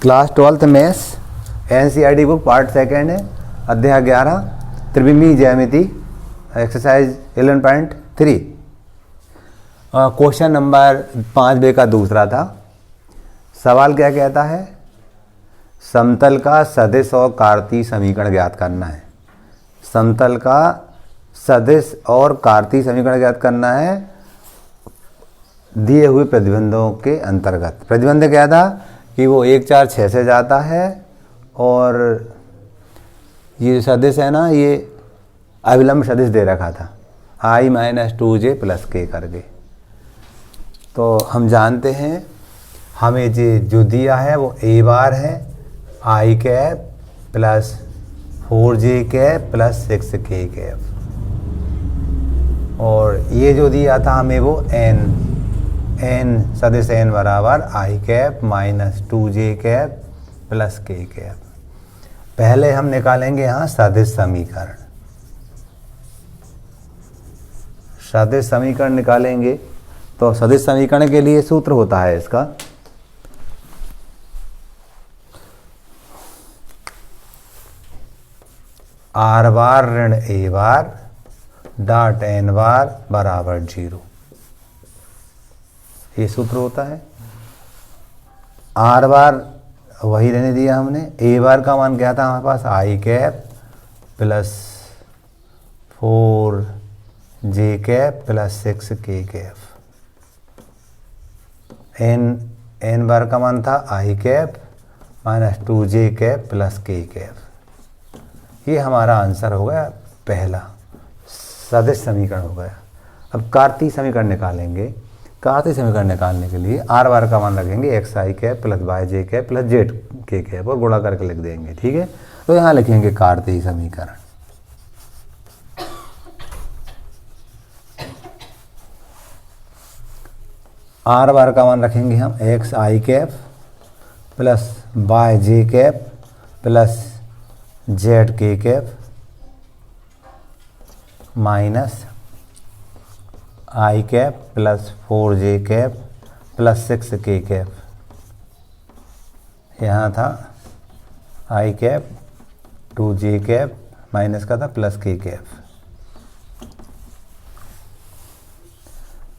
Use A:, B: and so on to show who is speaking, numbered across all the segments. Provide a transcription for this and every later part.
A: Class 12th maths NCERT book part second है, अध्याय 11 त्रिविमीय ज्यामिति एक्सरसाइज 11.3। क्वेश्चन नंबर 5 का दूसरा था। सवाल क्या कहता है? समतल का सदिश और कार्तीय समीकरण ज्ञात करना है। समतल का सदिश और कार्तीय समीकरण ज्ञात करना है दिए हुए प्रतिबंधों के अंतर्गत। प्रतिबंध क्या था कि वो 1 4 6 से जाता है और ये सदिश है ना, ये अविलंब सदिश दे रखा था I-2j + k करके। तो हम जानते हैं हमें जो दिया है वो a बार है I cap + 4j cap + 6k cap, और ये जो दिया था हमें वो n सदिश n बराबर I cap - 2j cap + k cap. पहले हम निकालेंगे यहाँ सदिश समीकरण। सदिश समीकरण निकालेंगे तो सदिश समीकरण के लिए सूत्र होता है इसका r बार ऋण a बार डॉट n बार बराबर 0। ये सूत्र होता है। r बार वही रहने दिया हमने। a बार का मान क्या था हमारे पास? I cap + 4j cap + 6k cap. n बार का मान था I cap - 2j cap + k cap. ये हमारा आंसर हो गया पहला सदिश समीकरण हो गया। अब कार्तीय समीकरण निकालेंगे। कार्तीय समीकरण निकालने के लिए r बार का मान रखेंगे xi cap + yj cap + zk cap और गुणा करके लिख देंगे। ठीक है, तो यहाँ लिखेंगे कार्तीय समीकरण। r बार का मान रखेंगे हम xi cap + yj cap + zk cap minus I cap + 4j cap + 6k cap. यहाँ था I cap 2j cap minus का था + k कैप।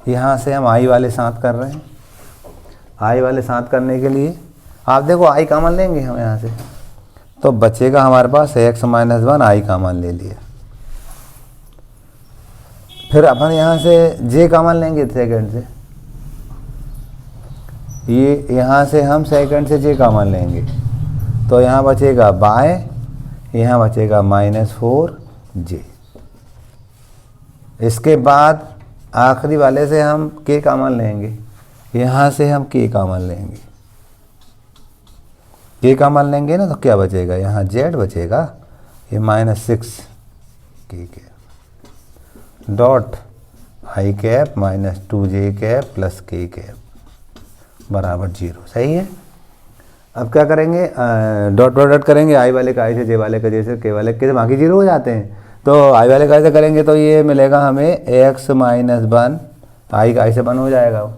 A: यहाँ से हम I वाले साथ कर रहे हैं। I वाले साथ करने के लिए आप देखो I का मान लेंगे हम यहाँ से, तो बचेगा हमारे पास x - 1 I का मान ले लिया। फिर अपन यहाँ से j का मान लेंगे सेकंड से, ये यहाँ से हम सेकंड से j का मान लेंगे, तो यहाँ बचेगा बाय, यहाँ बचेगा -4j। इसके बाद आखिरी वाले से हम k का मान लेंगे, यहाँ से हम k का मान लेंगे। k का मान लेंगे ना, तो क्या बचेगा? यहाँ z बचेगा, ये -6k के dot I cap - 2j cap + k cap बराबर 0। सही है। अब क्या करेंगे? डॉट डॉट करेंगे। I वाले का I से, j वाले का j से, k वाले के से, बाकी 0 हो जाते हैं। तो I वाले का I से करेंगे तो ये मिलेगा हमें x - 1 I का I से 1 हो जाएगा,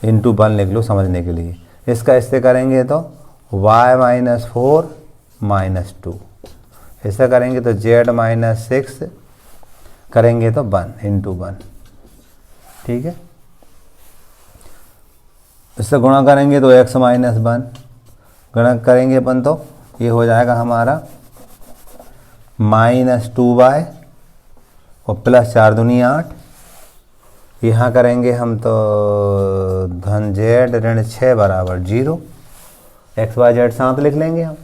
A: इंटू 1 लिख लो समझने के लिए। इसका इससे करेंगे तो y - 4 - 2, इससे करेंगे तो z - 6 करेंगे तो 1 इंटू 1। ठीक है, इससे गुणा करेंगे तो x - 1 गुणा करेंगे अपन तो ये हो जाएगा हमारा -2y और +4 दूनी 8। यहाँ करेंगे हम तो धन z ऋण 6 बराबर 0। x y z साथ लिख लेंगे हम,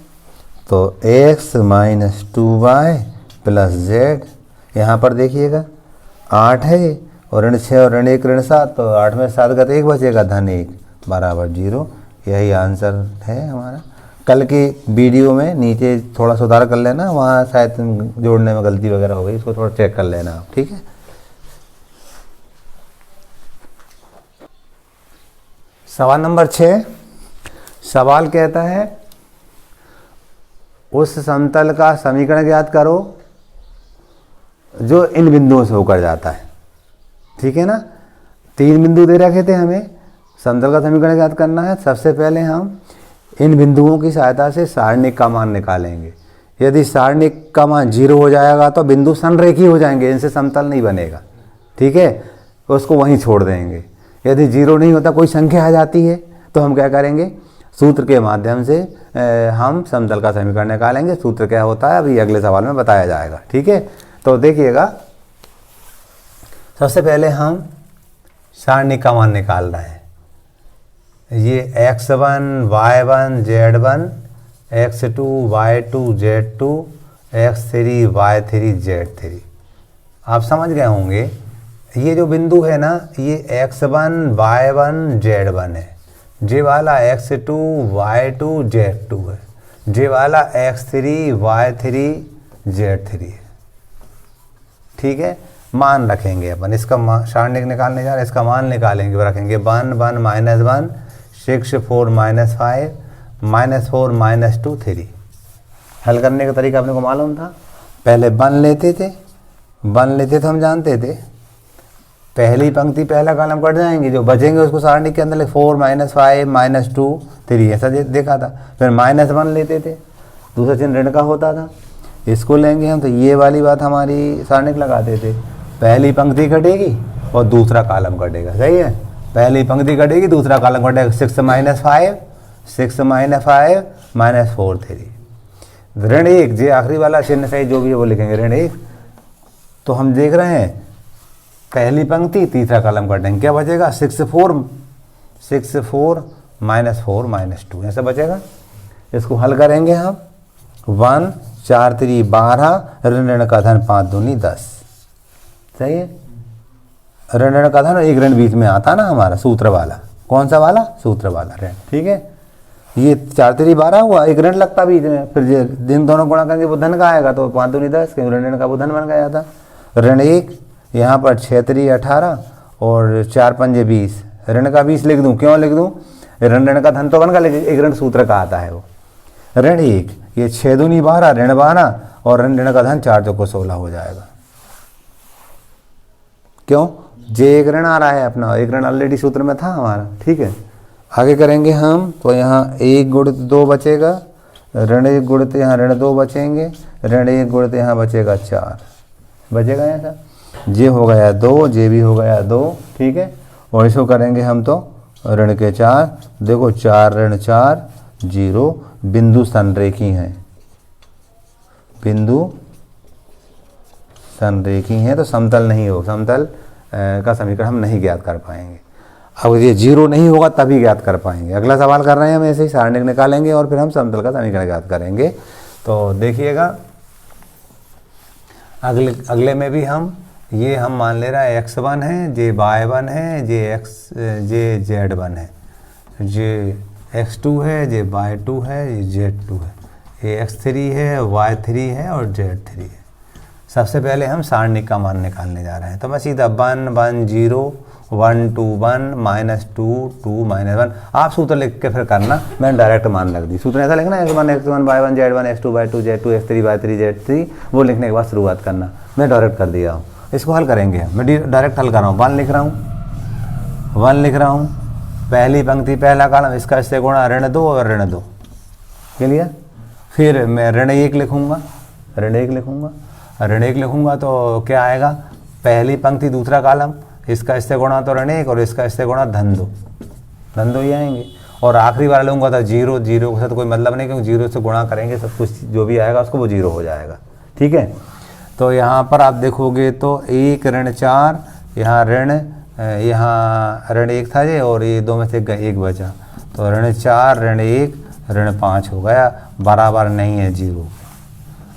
A: तो x - 2y + z, यहाँ पर देखिएगा 8 है और ऋण 6 और ऋण 1 ऋण 7, तो 8 में 7 का तो 1 बचेगा, धन 1 बराबर 0। यही आंसर है हमारा। कल की वीडियो में नीचे थोड़ा सुधार कर लेना, वहाँ शायद जोड़ने में गलती वगैरह हो गई, इसको थोड़ा चेक कर लेना आप। ठीक है। सवाल नंबर 6। सवाल कहता है उस समतल का समीकरण ज्ञात करो जो इन बिंदुओं से होकर जाता है। ठीक है ना, 3 बिंदु दे रखे थे हमें, समतल का समीकरण ज्ञात करना है। सबसे पहले हम इन बिंदुओं की सहायता से सारणिक का मान निकालेंगे। यदि सारणिक का मान 0 हो जाएगा तो बिंदु संरेखी हो जाएंगे, इनसे समतल नहीं बनेगा, ठीक है, उसको वहीं छोड़ देंगे। यदि 0 नहीं होता, कोई संख्या आ जाती है, तो हम क्या करेंगे, सूत्र के माध्यम से हम समतल का समीकरण निकालेंगे। सूत्र क्या होता है अभी अगले सवाल में बताया जाएगा, ठीक है। तो देखिएगा, सबसे पहले हम सारणिक का मान निकाल रहे हैं। ये x1 y1 z1 x2 y2 z2 x3 y3 z3। आप समझ गए होंगे, ये जो बिंदु है ना, ये x1 y1 z1 है, जे वाला x2 y2 z2 है, जे वाला x3 y3 z3 है, ठीक है। मान रखेंगे अपन, इसका सारणिक निकालने जा रहे हैं, इसका मान निकालेंगे, रखेंगे 1 1 -1 6 4 -5 -4 -2 3। हल करने का तरीका अपने को मालूम था, पहले 1 लेते थे, 1 लेते तो हम जानते थे पहली पंक्ति पहला कॉलम कट जाएंगे, जो बचेंगे उसको सारणिक के अंदर 4 -5 -2 3 ऐसा देखा था। फिर -1 लेते थे, दूसरा चिन्ह ऋण का होता था, इसको लेंगे हम, तो ये वाली बात हमारी सारणिक लगाते थे, पहली पंक्ति कटेगी और दूसरा कॉलम कटेगा, सही है, पहली पंक्ति कटेगी दूसरा कॉलम कटेगा, 6 -5 6 -5 -4 3 ऋण 1, जे आखिरी वाला चिन्ह सही जो भी है वो लिखेंगे ऋण 1। तो हम देख रहे हैं पहली पंक्ति तीसरा कॉलम कटेंगे, क्या बचेगा 6 4 -4 -2 ऐसा बचेगा। इसको हल करेंगे हम, 1 4 3 12 ऋण का धन 5 दूनी 10, सही है। ऋण का धन एक ऋण बीच में आता ना हमारा, सूत्र वाला, कौन सा वाला, सूत्र वाला ऋण, ठीक है। ये 4 3 12 हुआ, एक ऋण लगता बीच में, फिर दिन दोनों गुणा करेंगे वो धन का आएगा, तो 5 दूनी 10, क्योंकि ऋण का वो धन बन गया था। ऋण 1 यहाँ पर 6 3 18 और 4 5 20, ऋण का 20 लिख दूँ, क्यों लिख दूँ, ऋण का धन तो बन गया, लेकिन एक ऋण सूत्र का आता है वो। ऋण 1 ये 6 दूनी 12 ऋण 12 और ऋण का धन 4 चौको 16 हो जाएगा, क्यों, जे एक ऋण आ रहा है अपना, एक ऋण ऑलरेडी सूत्र में था हमारा, ठीक है। आगे करेंगे हम, तो यहाँ 1 गुणित 2 बचेगा, ऋण 1 गुणित यहाँ ऋण 2 बचेंगे, ऋण 1 गुणित यहाँ बचेगा 4 बचेगा ऐसा, जे हो गया 2, जे भी हो गया 2, ठीक है। और इसको करेंगे हम तो ऋण के 4, देखो 4 ऋण 4 0, बिंदु संरेखी हैं, बिंदु संरेखी हैं, तो समतल नहीं हो, समतल का समीकरण हम नहीं ज्ञात कर पाएंगे। अब ये 0 नहीं होगा तभी ज्ञात कर पाएंगे। अगला सवाल कर रहे हैं हम, ऐसे ही सारणिक निकालेंगे और फिर हम समतल का समीकरण ज्ञात करेंगे। तो देखिएगा अगले में भी हम मान ले रहा है x1 है, जे y1 है, जे z1 है, जे x2 है, जे y2 है, ये z2 है, ये x3 है, y3 है और z3 है। सबसे पहले हम सारणिक का मान निकालने जा रहे हैं, तो मैं सीधा 1 1 0 1 2 1 -2 2 -1, आप सूत्र लिख के फिर करना, मैंने डायरेक्ट मान रख दी। सूत्र ऐसा लिखना x1 x1 y1 z1 x2 y2 z2 x3 y3 z3, वो लिखने के बाद शुरुआत करना, मैं डायरेक्ट कर दिया हूँ। इसको हल करेंगे, मैं डायरेक्ट हल कर रहा हूँ, 1 लिख रहा हूँ, 1 लिख रहा हूँ, पहली पंक्ति पहला कॉलम, इसका इससे गुणा ऋण 2 और ऋण 2, क्लियर। फिर मैं ऋण 1 लिखूँगा, ऋण 1 लिखूँगा, ऋण 1 लिखूँगा तो क्या आएगा, पहली पंक्ति दूसरा कॉलम, इसका इससे गुणा तो ऋण 1 और इसका इससे गुणा धन 2 ही आएंगे। और आखिरी वाला लूँगा तो 0 0 के साथ कोई मतलब नहीं, क्योंकि 0 से गुणा करेंगे सब कुछ जो भी आएगा उसको वो 0 हो जाएगा, ठीक है। तो यहाँ पर आप देखोगे तो 1 ऋण 4, यहाँ ऋण 1 था ये, और ये 2 में से 1 बचा, तो ऋण 4 ऋण 1 ऋण 5 हो गया, बराबर नहीं है 0।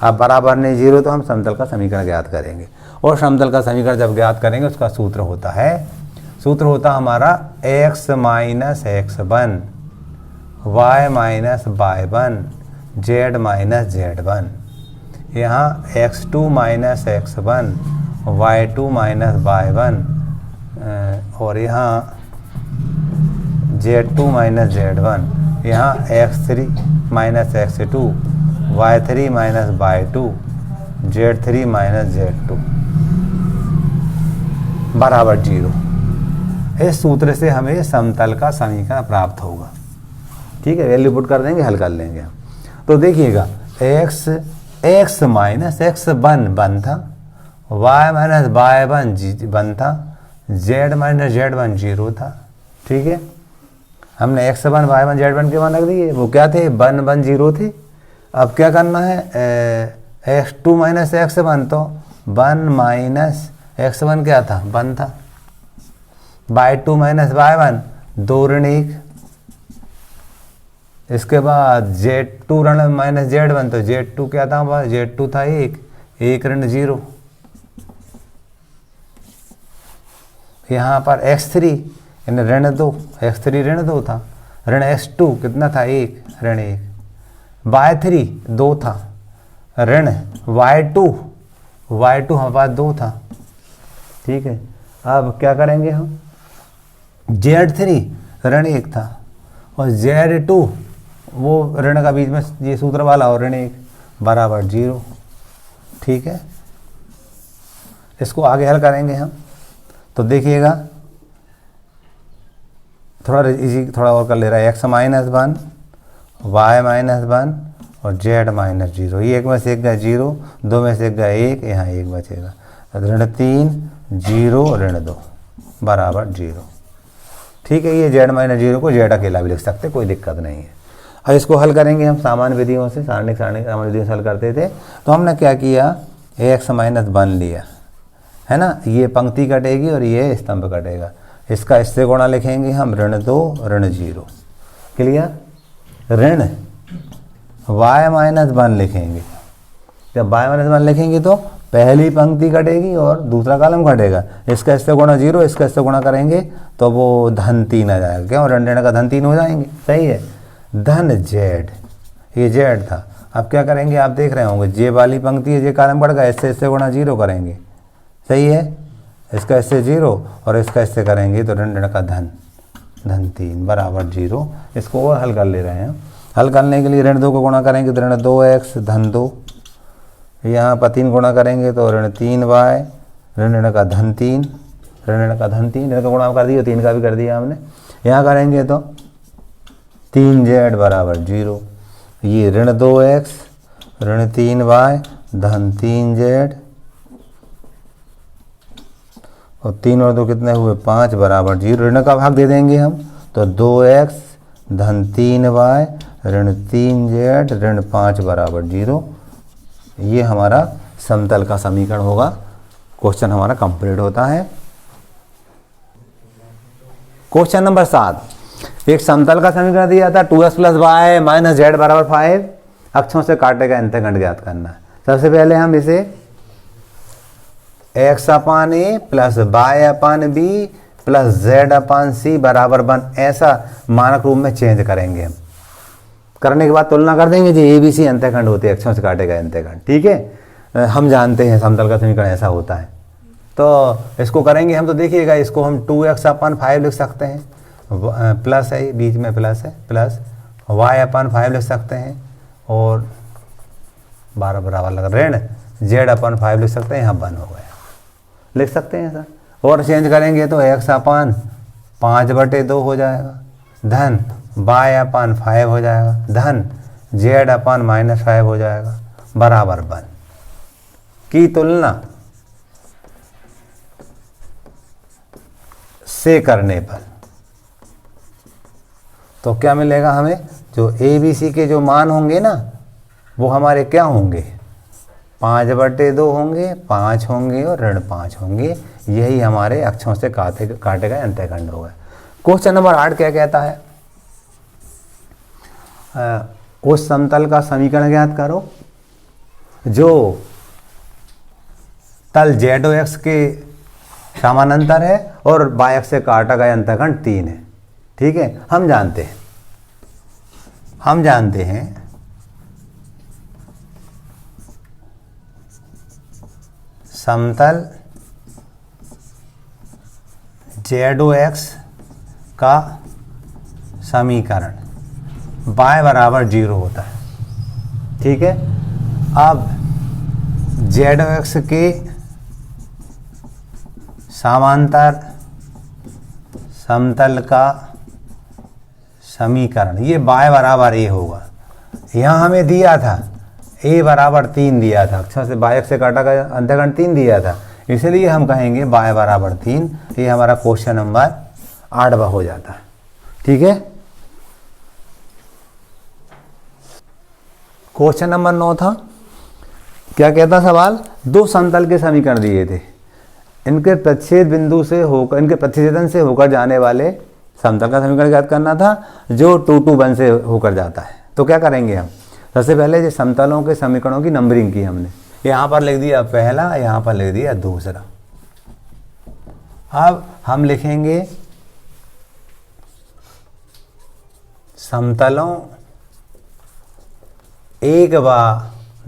A: अब बराबर नहीं 0 तो हम समतल का समीकरण ज्ञात करेंगे, और समतल का समीकरण जब ज्ञात करेंगे उसका सूत्र होता हमारा x minus x1 y minus y1 z z1, यहाँ x2 minus x1 y2 minus y1 और यहाँ z2 माइनस z1, यहाँ x3 minus x2 y3 minus y2 z3 minus z2 बराबर 0। इस सूत्र से हमें समतल का समीकरण प्राप्त होगा। ठीक है, वैल्यू पुट कर देंगे, हल कर लेंगे हम। तो देखिएगा x माइनस x1 था, y माइनस y1 1 था, z माइनस z1 0 था। ठीक है, हमने x1 y1 z1 के मान रख दिए, वो क्या थे 1 1 0 थे। अब क्या करना है, x2 माइनस x1, तो 1 माइनस x1 क्या था 1 था, y2 माइनस y1 2 ऋण 1, इसके बाद z2 ऋण माइनस z1, तो z2 क्या था, z2 था 1 ऋण 0। यहाँ पर x3 यानी ऋण 2, x3 ऋण 2 था, ऋण x2 कितना था 1 ऋण 1, y3 2 था, ऋण y2 हमारे पास 2 था। ठीक है, अब क्या करेंगे हम, z3 ऋण 1 था और z2 वो ऋण का बीच में ये सूत्र वाला और ऋण 1 बराबर 0। ठीक है, इसको आगे हल करेंगे हम। तो देखिएगा थोड़ा इजी, थोड़ा और कर ले रहा है, x माइनस 1 y माइनस 1 और z माइनस 0, ये एक में से एक गया 0, 2 में से एक गया 1, यहाँ 1 बचेगा, ऋण 3 0 ऋण 2 बराबर 0। ठीक है, ये z माइनस 0 को z अकेला भी लिख सकते, कोई दिक्कत नहीं है। अब इसको हल करेंगे हम सामान्य विधियों से, सामान्य विधियों से हल करते थे। तो हमने क्या किया, x माइनस 1 लिया है ना, ये पंक्ति कटेगी और ये स्तंभ कटेगा, इसका इससे गुणा लिखेंगे हम, ऋण 2 ऋण 0, क्लियर। ऋण y माइनस 1 लिखेंगे, जब y माइनस 1 लिखेंगे तो पहली पंक्ति कटेगी और दूसरा कॉलम कटेगा, इसका इससे गुणा 0, इसका इससे गुणा करेंगे तो वो धन 3 आ जाएगा, क्यों, ऋण का धन 3 हो जाएंगे, सही है। धन z, ये z था। अब क्या करेंगे, आप देख रहे होंगे जे वाली पंक्ति है, जे कॉलम बढ़ गया, इससे इससे गुणा 0 करेंगे, सही है, इसका इससे 0 और इसका इससे करेंगे तो ऋण का धन 3 बराबर 0। इसको और हल कर ले रहे हैं। हल करने के लिए ऋण 2 को गुणा करेंगे तो ऋण 2x धन 2, यहाँ पर 3 गुणा करेंगे तो ऋण 3y, ऋण का धन 3, ऋण का धन 3, ऋण का गुणा कर दिया, 3 का भी कर दिया हमने। यहाँ करेंगे तो 3z बराबर 0, ये ऋण 2x ऋण 3y धन 3z और 3 और 2 कितने हुए 5 बराबर 0। ऋण का भाग दे देंगे हम, तो 2x धन 3y ऋण 3z ऋण 5 बराबर 0। ये हमारा समतल का समीकरण होगा। क्वेश्चन हमारा कंप्लीट होता है। क्वेश्चन नंबर 7, एक समतल का समीकरण दिया था 2x plus Y minus Z बराबर 5, अक्षों से काटे का अंतःखंड ज्ञात करना है। सबसे पहले हम इसे x अपान ए प्लस वाई अपान बी प्लस जेड अपान सी बराबर 1 ऐसा मानक रूप में चेंज करेंगे। हम करने के बाद तुलना कर देंगे जी ए बी सी अंतःखंड होते हैं, अक्षों से काटे गए अंतःखंड। ठीक है, हम जानते हैं समतल का समीकरण ऐसा होता है। तो इसको करेंगे हम, तो देखिएगा इसको हम 2x अपान 5 लिख सकते हैं, प्लस है बीच में प्लस है, प्लस y अपान 5 लिख सकते हैं और 12 बराबर लगा, ऋण z अपान 5 लिख सकते हैं, यहाँ 1 हो गया, लिख सकते हैं सर। और चेंज करेंगे तो x अपान 5/2 हो जाएगा, धन y अपान 5 हो जाएगा, धन z अपान -5 हो जाएगा, बराबर 1 की तुलना से करने पर तो क्या मिलेगा हमें, जो ए बी सी के जो मान होंगे ना वो हमारे क्या होंगे 5/2 होंगे, 5 होंगे और ऋण 5 होंगे। यही हमारे अक्षों से काटे गए अंतःखंड होगा। क्वेश्चन नंबर 8 क्या कहता है, उस समतल का समीकरण ज्ञात करो जो तल ZOX के समानांतर है और y अक्ष से काटा गया अंतःखंड 3 है। ठीक है, हम जानते हैं समतल ZOX का समीकरण y बराबर 0 होता है। ठीक है, अब ZOX के समांतर समतल का समीकरण, ये y बराबर a होगा। यहाँ हमें दिया था a बराबर 3 दिया था, अक्षर से y से काटा गया, अंतःखंड 3 दिया था, इसलिए हम कहेंगे y बराबर 3। ये हमारा क्वेश्चन नंबर 8वां हो जाता है। ठीक है। क्वेश्चन नंबर 9 था, क्या कहता सवाल, दो समतल के समीकरण दिए थे, इनके प्रच्छेद बिंदु से होकर, इनके प्रतिच्छेदन से होकर जाने वाले समतल का समीकरण ज्ञात करना था जो 2 2 1 से होकर जाता है। तो क्या करेंगे हम, सबसे पहले जो समतलों के समीकरणों की नंबरिंग की हमने, यहाँ पर लिख दिया पहला, यहाँ पर लिख दिया दूसरा। अब हम लिखेंगे समतलों 1 व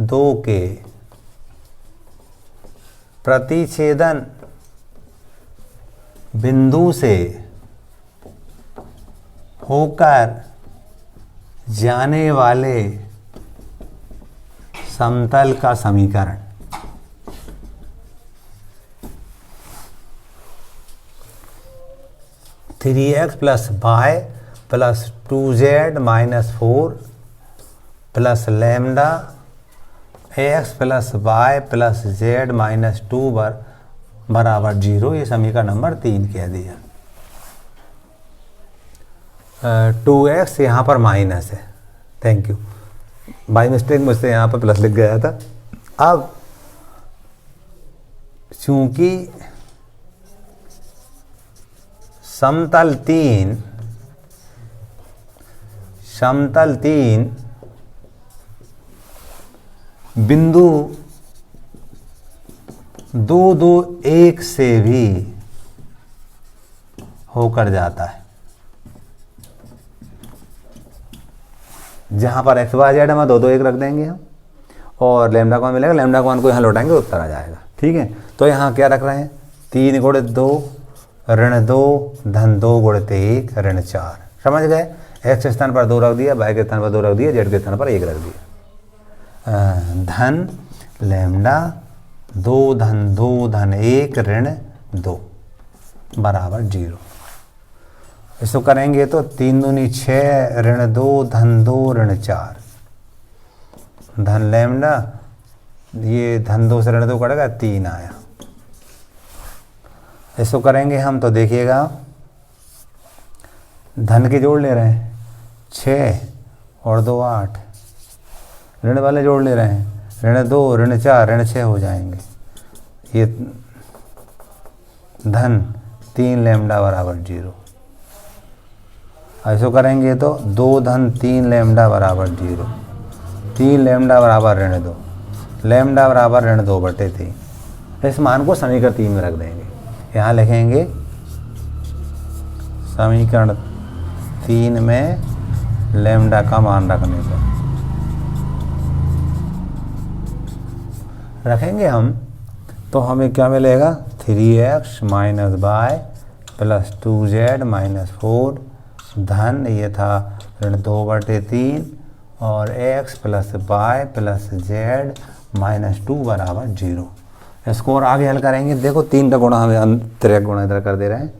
A: 2 के प्रतिच्छेदन बिंदु से होकर जाने वाले समतल का समीकरण। Three x plus y plus 2z minus 4 plus lambda x plus y plus z minus 2 बराबर 0। ये समीकरण नंबर 3 कह दिया। 2x यहाँ पर माइनस है, थैंक यू, बाई मिस्टेक मुझसे यहाँ पर प्लस लिख गया था। अब चूंकि समतल तीन बिंदु 2 2 1 से भी होकर जाता है, जहां पर एक्स वाई जेड हम 2 2 1 रख देंगे हम, और लैम्डा कॉन मिलेगा, लैम्डा कॉन को यहाँ लौटाएंगे, उत्तर आ जाएगा। ठीक है। तो यहाँ क्या रख रहे हैं, 3 गुणित 2 ऋण 2 धन 2 गुणित 1 ऋण 4। समझ गए। एक्स के स्थान पर 2 रख दिया, वाई के स्थान पर 2 रख दिया, जेड के स्थान पर 1 रख दिया। धन लैम्डा 2 धन 2 धन 1 ऋण 2 बराबर 0। इसको करेंगे तो 3 दूनी 6 ऋण 2 धन 2 ऋण 4 धन लैम्डा, ये धन 2 से ऋण 2 कटेगा 3 आया। इसको करेंगे हम तो देखिएगा, धन के जोड़ ले रहे हैं 6 और 2 8, ऋण वाले जोड़ ले रहे हैं ऋण 2 ऋण 4 ऋण 6 हो जाएंगे। ये धन 3 लैम्डा बराबर 0। ऐसा करेंगे तो 2 धन 3 लैम्डा बराबर 0, 3 लैम्डा बराबर ऋण 2, लैम्डा बराबर ऋण 2 बटे 3। इस मान को समीकरण 3 में रख देंगे। यहाँ लिखेंगे समीकरण 3 में लैम्डा का मान रखने पर रखेंगे हम, तो हमें क्या मिलेगा, 3x minus y plus 2z minus 4 धन, ये था ऋण 2 बटे 3 और x plus y plus z minus 2 बराबर 0। इसको और आगे हल करेंगे। देखो 3 का गुणा हमें अंतरिक गुणा इधर कर दे रहे हैं,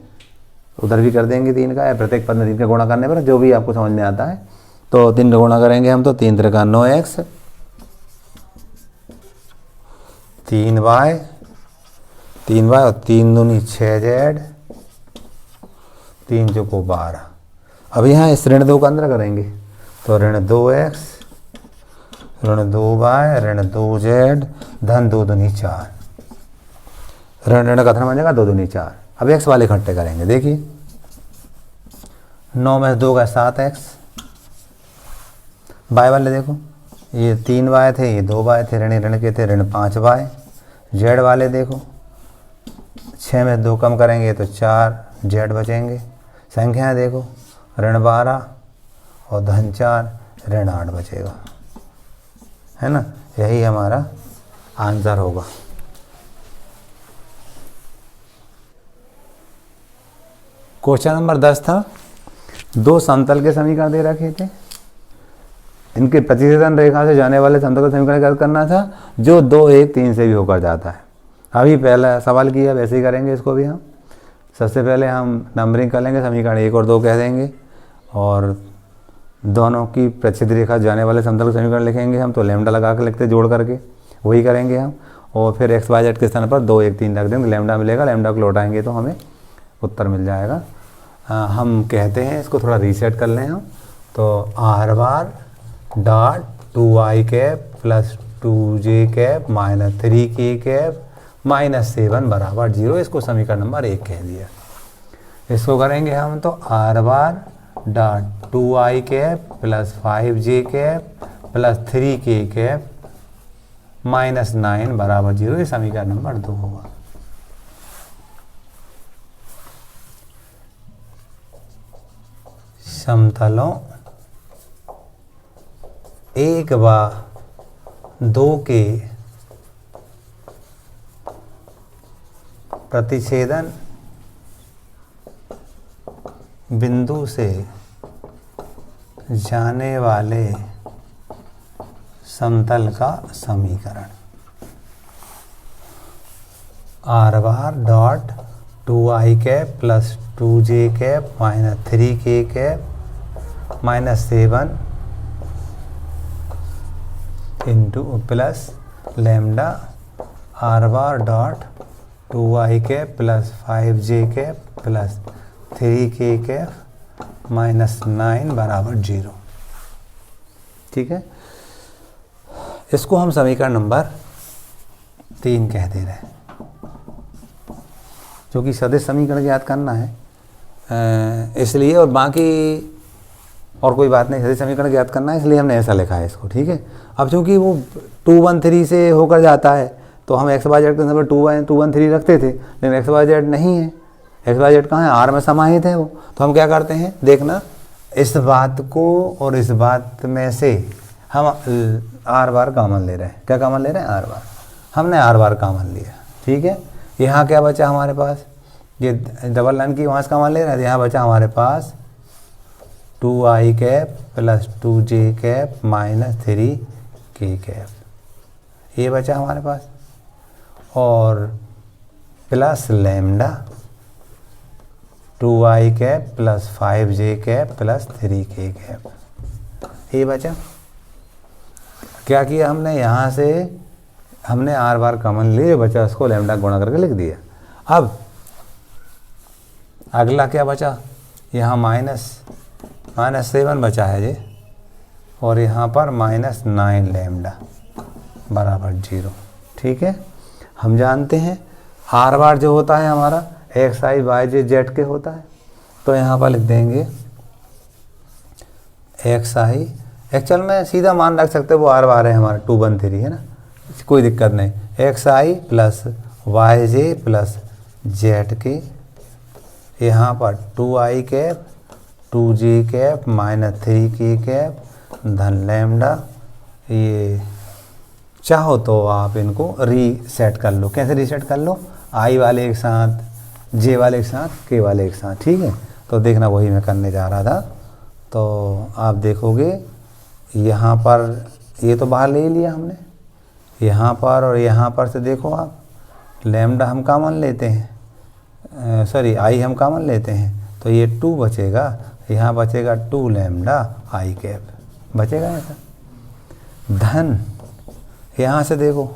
A: उधर भी कर देंगे 3 का, या प्रत्येक पद में 3 का गुणा करने पर जो भी आपको समझ में आता है। तो 3 का गुणा करेंगे हम तो 3 3 9x 3y और 3 दूनी 6z 3 चौको 12। अब यहाँ इस ऋण 2 का अंदर करेंगे तो ऋण 2x ऋण 2y ऋण 2z धन 2 दूनी 4, ऋण ऋण का धन बन जाएगा 2 दूनी 4। अब x वाले इकट्ठे करेंगे। देखिए 9 में 2 का 7x, y वाले देखो ये 3y थे, ये 2y थे, ऋण ऋण के थे ऋण 5y। z वाले देखो 6 में 2 कम करेंगे तो 4z बचेंगे। संख्याएं देखो ऋण 12 और धन 4 ऋण 8 बचेगा, है ना। यही हमारा आंसर होगा। क्वेश्चन नंबर 10 था, 2 समतल के समीकरण दे रखे थे, इनके प्रतिच्छेदन रेखा से जाने वाले समतल का समीकरण ज्ञात करना था जो 2 1 3 से भी होकर जाता है। अभी पहला सवाल किया, वैसे ही करेंगे इसको भी हम। सबसे पहले हम नंबरिंग कर लेंगे, समीकरण 1 और 2 कह देंगे, और दोनों की प्रच्छेद रेखा जाने वाले समतल का समीकरण लिखेंगे हम, तो लैम्डा लगा के लिखते जोड़ करके, वही करेंगे हम। और फिर एक्स वाई जेड के स्थान पर 2 1 3 रख देंगे, लैम्डा मिलेगा, लैम्डा को लौटाएंगे तो हमें उत्तर मिल जाएगा। हम कहते हैं इसको थोड़ा रीसेट कर लें हम, तो are bar dot 2i cap plus 2j cap minus 3k cap minus 7 बराबर 0, इसको समीकरण नंबर 1 कह दिया। इसको करेंगे हम, तो are bar dot 2i cap plus 5j cap plus 3k cap minus 9 बराबर 0, ये समीकरण नंबर 2 होगा। समतलों 1 व 2 के प्रतिच्छेदन बिंदु से जाने वाले समतल का समीकरण। Are bar dot 2i cap plus 2j cap minus 3k cap minus 7 into plus lambda are bar dot 2i cap plus 5j cap plus 3k cap minus 9 बराबर 0। ठीक है, इसको हम समीकरण नंबर 3 कह दे रहे हैं, जो कि सदिश समीकरण याद करना है इसलिए, और बाकी और कोई बात नहीं, सदिश समीकरण याद करना है इसलिए हमने ऐसा लिखा है इसको। ठीक है, अब चूंकि वो 2 1 3 से होकर जाता है तो हम एक्स वाई जेड के समय 2 1 3 रखते थे, लेकिन एक्स वाई जेड नहीं है, एक्स वाई जेड कहाँ है, आर में समाहित है वो। तो हम क्या करते हैं, देखना इस बात को और इस बात में से हम आर बार कॉमन ले रहे हैं। क्या कॉमन ले रहे हैं, आर बार। हमने आर बार कॉमन लिया। ठीक है, यहाँ क्या बचा हमारे पास, ये डबल लाइन की वहाँ से कॉमन ले रहे हैं, यहाँ बचा हमारे पास 2i cap plus 2j cap minus 3k cap, ये बचा हमारे पास, और plus lambda 2i cap plus 5j cap plus 3k cap, ये बचा। क्या किया हमने, यहाँ से हमने आर बार कॉमन लिए, बचा उसको लैम्डा गुणा करके लिख दिया। अब अगला क्या बचा, यहाँ माइनस 7 बचा है जी, और यहाँ पर माइनस 9 लैम्डा बराबर 0। ठीक है, हम जानते हैं आर बार जो होता है हमारा एक्स आई वाई जे जेड के होता है, तो यहाँ पर लिख देंगे एक्स आई, एक्चुअल में सीधा मान रख सकते हैं, वो आर बार है हमारा 2 1 3 है ना, कोई दिक्कत नहीं। एक्स आई प्लस वाई जे प्लस जेड के, यहाँ पर 2i cap 2j cap minus 3k cap धन लैम्डा, ये चाहो तो आप इनको रीसेट कर लो। कैसे रीसेट कर लो, आई वाले एक साथ, जे वाले एक साथ, के वाले एक साथ। ठीक है, तो देखना वही मैं करने जा रहा था। तो आप देखोगे यहाँ पर ये तो बाहर ले लिया हमने, यहाँ पर और यहाँ पर से देखो आप, लैम्डा हम कॉमन लेते हैं, सॉरी आई हम कॉमन लेते हैं, तो ये 2 बचेगा, यहाँ बचेगा 2 लैम्डा आई कैप बचेगा ऐसा। धन यहाँ से देखो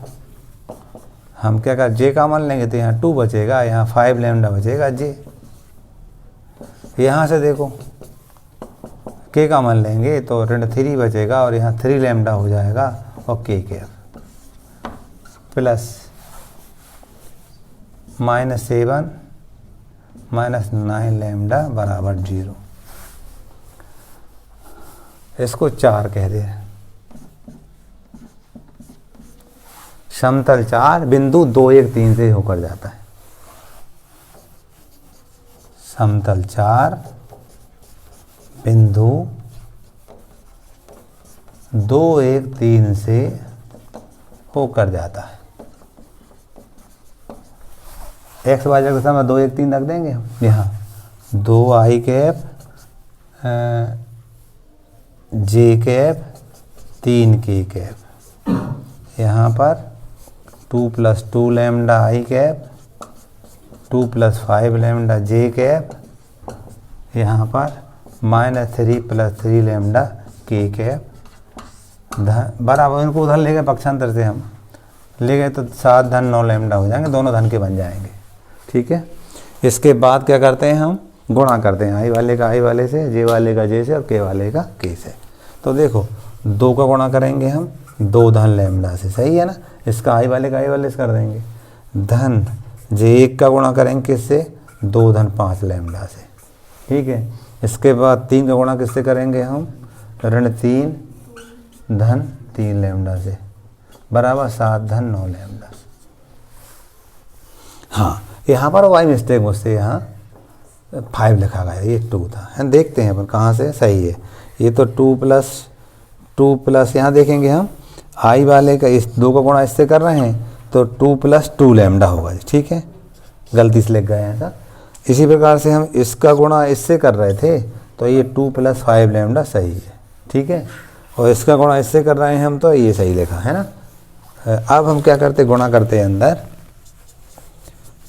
A: हम क्या कर, जे कॉमन लेंगे तो यहाँ 2 बचेगा, यहाँ 5 लैम्डा बचेगा जे। यहाँ से देखो के कॉमन लेंगे तो ऋण 3 बचेगा, और यहाँ 3 लैम्डा हो जाएगा, और के cap plus minus 7 minus 9 lambda बराबर 0। इसको 4 कह दे। समतल 4 बिंदु 2 1 3 से होकर जाता है। समतल 4 बिंदु 2 1 3 से होकर जाता है। एक्स वाई जेड के समय 2 1 3 रख देंगे हम, यहाँ 2i कैप जे कैप 3k कैप, यहाँ पर 2 प्लस 2 लैम्डा आई कैप 2 प्लस 5 लैम्डा जे कैप, यहाँ पर माइनस 3 प्लस 3 लैम्डा के कैप धन बराबर, इनको उधर ले गए पक्षांतर से हम ले गए तो 7 धन 9 लैम्डा हो जाएंगे, दोनों धन के बन जाएंगे। ठीक है, इसके बाद क्या करते हैं हम गुणा करते हैं आई वाले का आई वाले से, जे वाले का जे से और के वाले का के से। तो देखो 2 का गुणा करेंगे हम 2 धन लैम्डा से, सही है ना, इसका आई वाले का आई वाले से कर देंगे, धन जे 1 का गुणा करेंगे किससे 2 धन 5 लैम्डा से। ठीक है, इसके बाद 3 का गुणा किससे करेंगे हम ऋण 3 धन 3 लैम्डा से बराबर 7 धन 9 लैम्डा। हाँ, यहाँ पर वाई मिस्टेक मुझसे यहाँ 5 लिखा गया, ये 2 था है, देखते हैं अपन कहाँ से सही है। ये तो 2 प्लस यहाँ देखेंगे हम आई वाले का इस 2 का गुणा इससे कर रहे हैं तो 2 + 2 लैम्डा होगा। ठीक है, गलती से लिख गए हैं ऐसा। इसी प्रकार से हम इसका गुणा इससे कर रहे थे तो ये 2 + 5 लैम्डा सही है। ठीक है, और इसका गुणा इससे कर रहे हैं हम तो ये सही लिखा है ना। अब हम क्या करते गुणा करते हैं अंदर,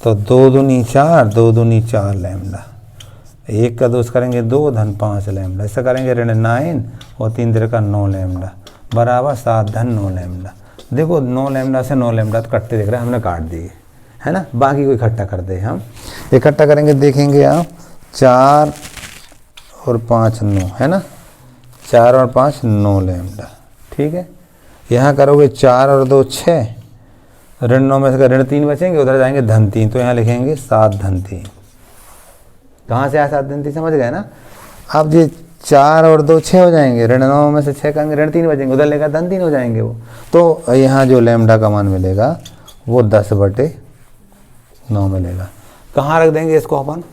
A: तो 2 दूनी 4 2 दूनी 4 लैम्डा, 1 का 2 करेंगे 2 धन 5 लैम्डा, इससे करेंगे ऋण 9 और 3 3 का 9 लैम्डा बराबर 7 धन 9 लैम्डा। देखो 9 लैम्डा से 9 लैम्डा तो कटते दिख रहे हैं, हमने काट दिए है ना, बाकी को इकट्ठा कर दे। हम इकट्ठा करेंगे देखेंगे आप 4 और 5 9 है ना, 4 और 5 9 लैम्डा। ठीक है, यहाँ करोगे 4 और 2 6, ऋण 9 में से ऋण 3 बचेंगे, उधर जाएंगे धन 3, तो यहाँ लिखेंगे 7 धन 3। कहाँ से आया 7 धन 3 समझ गए ना। अब ये 4 और 2 6 हो जाएंगे, ऋण 9 में से 6 करेंगे ऋण 3 बचेंगे, उधर लेगा धन 3 हो जाएंगे वो। तो यहाँ जो लैम्डा का मान मिलेगा वो 10/9 मिलेगा। कहाँ रख देंगे इसको अपन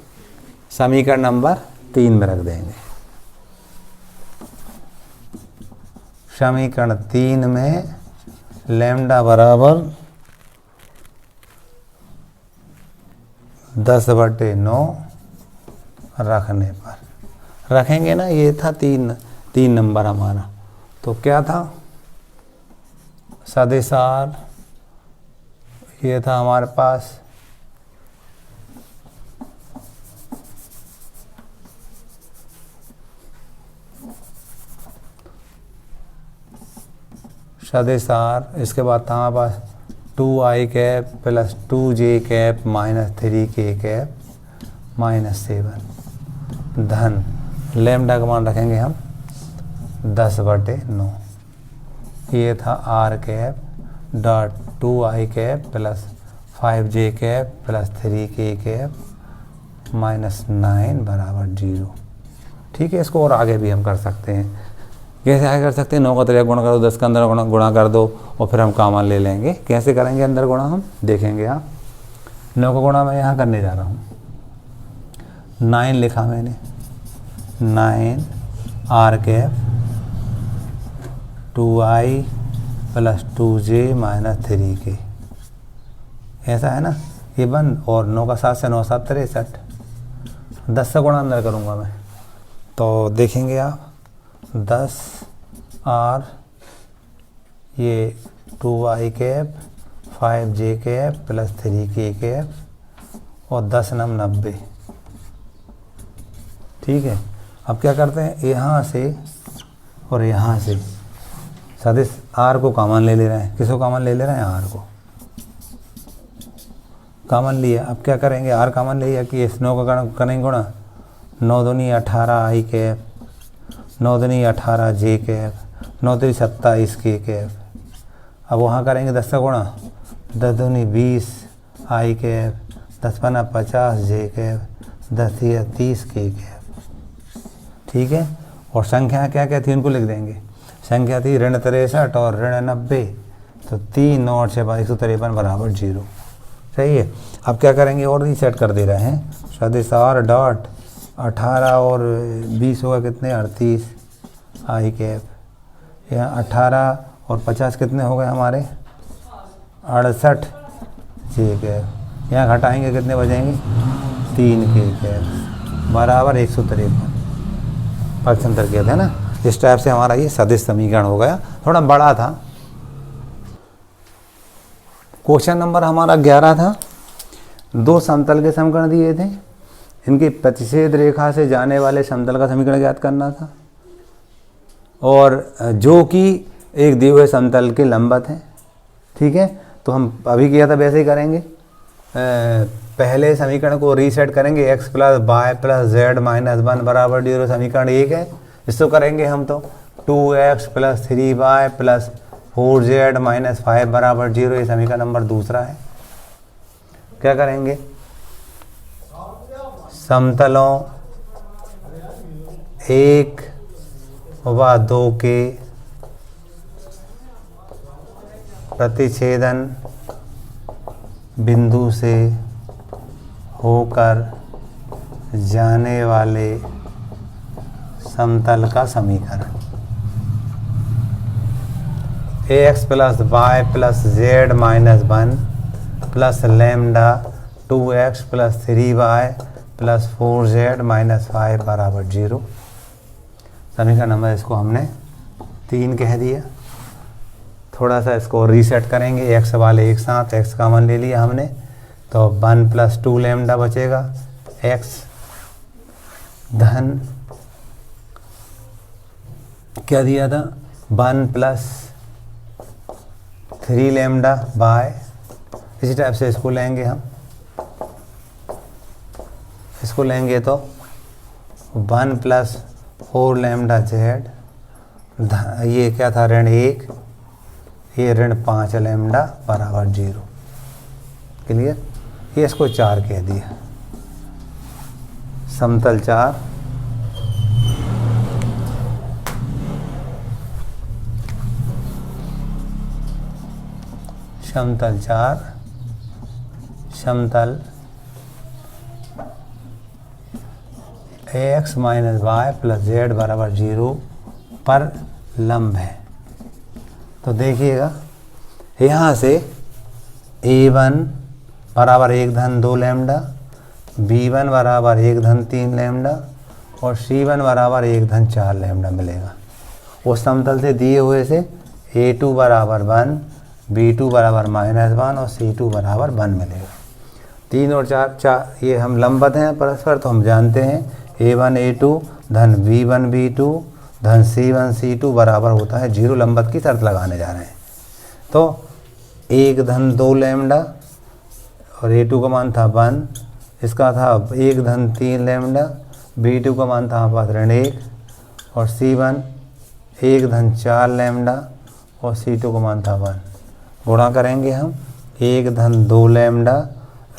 A: समीकरण नंबर 3 में रख देंगे। समीकरण 3 में लैम्डा बराबर 10/9 रखने पर रखेंगे ना, ये था 3 नंबर हमारा। तो क्या था सदिशार, ये था हमारे पास सदिशार, इसके बाद था हमारे पास 2i cap + 2j cap - 3k cap -7 धन लैम्डा का मान रखेंगे हम 10/9। ये था r cap dot 2i cap + 5j cap + 3k cap -9 बराबर 0। ठीक है, इसको और आगे भी हम कर सकते हैं। कैसे आगे कर सकते हैं, 9 का 3 गुणा कर दो, 10 का अंदर गुणा कर दो और फिर हम कॉमन ले लेंगे। कैसे करेंगे अंदर गुणा हम देखेंगे। आप 9 का गुणा मैं यहाँ करने जा रहा हूँ, 9 लिखा मैंने, 9 r cap 2i + 2j - 3k, ऐसा है ना ये बन। और 9 का 7 से 9 7 63, 10 से गुणा अंदर करूँगा मैं तो देखेंगे आप 10 r ये 2i cap 5j cap + 3k cap और 10 9 90। ठीक है, अब क्या करते हैं यहाँ से और यहाँ से सदिश r को कॉमन ले रहे हैं। किसको कॉमन ले रहे हैं, r को कॉमन लिया। अब क्या करेंगे, r कॉमन लिया कि इस 9 का करेंगे गुणा, 9 दूनी 18 i कैप, 9 दूनी 18 j कैप, 9 दूनी 27 k कैप। अब वहाँ करेंगे 10 का गुणा, 10 दूनी 20 i cap, 10 × 5 50 j cap, 10 × 30 k cap. ठीक है, और संख्या क्या क्या थी उनको लिख देंगे। संख्या थी ऋण 63 और ऋण 90, तो 3 9 और 6 153 बराबर 0। सही है, अब क्या करेंगे और ही सेट कर दे रहे हैं सदिश r डॉट 18 और 20 होगा कितने 38 i कैप, यहाँ 18 और 50 कितने हो गए हमारे 68 j कैप, यहाँ घटाएंगे कितने बचेंगे 3 k कैप बराबर 153 पक्षांतर किया था ना। इस टाइप से हमारा ये सदिश समीकरण हो गया, थोड़ा बड़ा था। क्वेश्चन नंबर हमारा 11 था। 2 समतल के समीकरण दिए थे, इनकी प्रतिच्छेद रेखा से जाने वाले समतल का समीकरण ज्ञात करना था। और जो कि एक दिए हुए समतल के लंबवत हैं। ठीक है, तो हम अभी किया था वैसे ही करेंगे। पहले समीकरण को रीसेट करेंगे, x plus y plus z minus 1 बराबर 0 समीकरण 1 है। इसको करेंगे हम तो 2x plus 3y plus 4z minus 5 बराबर 0, ये समीकरण नंबर दूसरा है। क्या करेंगे, समतलों 1 व 2 के प्रतिच्छेदन बिंदु से होकर जाने वाले समतल का समीकरण ax plus y plus z minus 1 plus lambda 2x plus 3y plus 4z minus 5 बराबर 0। समीकरण नंबर इसको हमने 3 कह दिया। थोड़ा सा इसको रीसेट करेंगे, x वाले एक साथ x कॉमन ले लिया हमने, तो 1 प्लस 2 लैम्डा बचेगा, x धन क्या दिया था 1 प्लस 3 लैम्डा बाय, इसी टाइप से इसको लेंगे हम, इसको लेंगे तो 1 प्लस 4 लैम्डा जेड, ये क्या था ऋण 1, ये ऋण 5 लैम्डा बराबर 0। क्लियर, ये इसको 4 कह दिया। समतल 4 समतल 4 समतल ax minus y plus z बराबर 0 पर लंब है। तो देखिएगा यहाँ से a1 बराबर 1 धन 2 लैम्डा, b1 बराबर 1 धन 3 लैम्डा और c1 बराबर 1 धन 4 लैम्डा मिलेगा। उस समतल से दिए हुए से a2 बराबर 1, b2 बराबर -1 और c2 बराबर 1 मिलेगा। 3 और 4 ये हम लंबवत हैं परस्पर, तो हम जानते हैं a1 a2 धन b1 b2 धन c1 c2 बराबर होता है 0। लंबवत की शर्त लगाने जा रहे हैं, तो 1 धन 2 लैम्डा और a2 का मान था 1, इसका था 1 धन 3 लैम्डा, b2 का मान था हमारे पास ऋण 1 और c1 1 धन 4 लैम्डा और c2 का मान था 1। गुणा करेंगे हम 1 धन 2 लैम्डा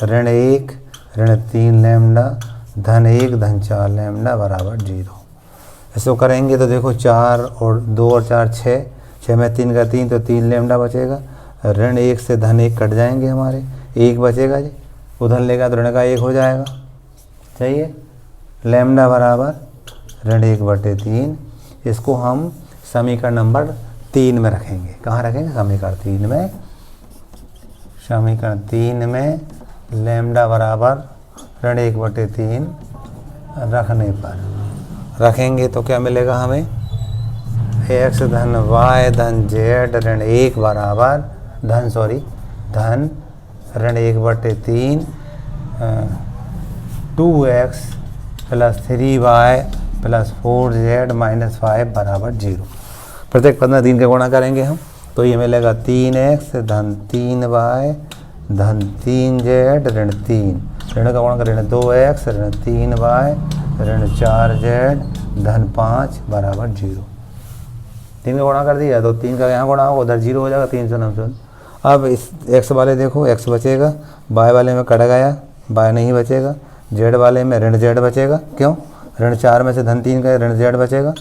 A: ऋण 1 ऋण 3 लैम्डा धन 1 धन 4 लैम्डा बराबर 0। इसको करेंगे तो देखो 4 और 2 और 4 6, 6 में 3 का 3 तो 3 लैम्डा बचेगा। ऋण 1 से धन 1 कट जाएंगे, हमारे 1 बचेगा जी, उधर लेगा तो ऋण का 1 हो जाएगा। चाहिए लैम्डा बराबर ऋण 1/3। इसको हम समीकरण नंबर 3 में रखेंगे। कहाँ रखेंगे, समीकरण 3 में। समीकरण 3 में लैम्डा बराबर ऋण 1/3 रखने पर रखेंगे तो क्या मिलेगा हमें, x धन y धन z ऋण 1 बराबर धन ऋण 1/3 2x plus 3y plus 4z minus 5 बराबर 0। प्रत्येक पद में 3 का गुणा करेंगे हम, तो ये मिलेगा 3x धन 3y धन 3z ऋण 3, ऋण का गुणा करें 2x ऋण 3y ऋण 4z धन 5 बराबर 0। 3 का गुणा कर दिया तो 3 का यहाँ गुणा होगा, उधर 0 हो जाएगा, 3 से 9। अब इस x वाले देखो x बचेगा, y वाले में कट गया, y नहीं बचेगा, z वाले में ऋण z बचेगा। क्यों, ऋण 4 में से धन 3 का ऋण z बचेगा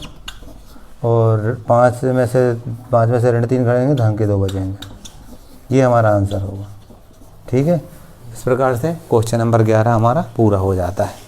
A: और 5 में से ऋण 3 करेंगे, धन के 2 बचेंगे। ये हमारा आंसर होगा। ठीक है, इस प्रकार से क्वेश्चन नंबर 11 हमारा पूरा हो जाता है।